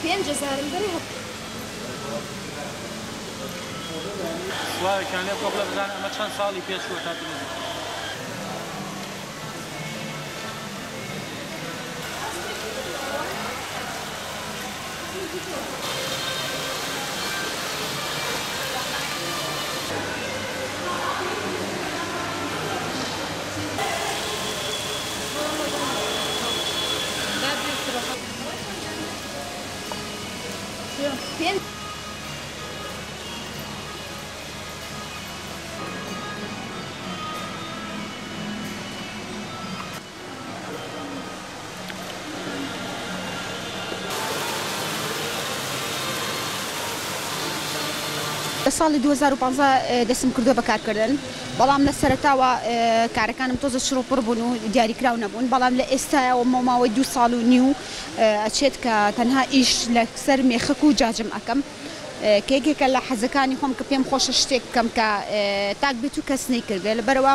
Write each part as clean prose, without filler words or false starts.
5,000 بری والله كان لي قبل بزان اما چند سالی پیش شو تا فين ساڵی 2015 دەستم کردووە بەکارکردن بەڵام لە سەرەتاوە کارەکانم تۆزە شڕوپڕ بوون و دیاریکراو نەبوون بەڵام لە ئێستایەوە ماوەی 2 ساڵ و نیو ئەچێت کە تەنها ئیش لەسەر مێخک و جاجم ئەەکەم کێکێکە لە حەزەکانی خۆم کە پێم خۆشە شتێک بکەم کە تاک بێت و کەس نەیکردێ لەبەرەوە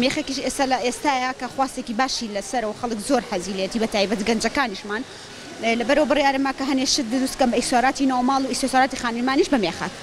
مێخێکیش ئێستا لە ئێستایە کە خواستێکی باشی لەسەرەوە خەڵک زۆر حەزی لێتی بە تایبەت گەنجەکانیشمان لەبەرەوە بڕیارەما کە هەنێ شت دروستکەم بە ئیسۆراتی ناوماڵ و ئیسۆراتی خانیمانیش بە مێخەک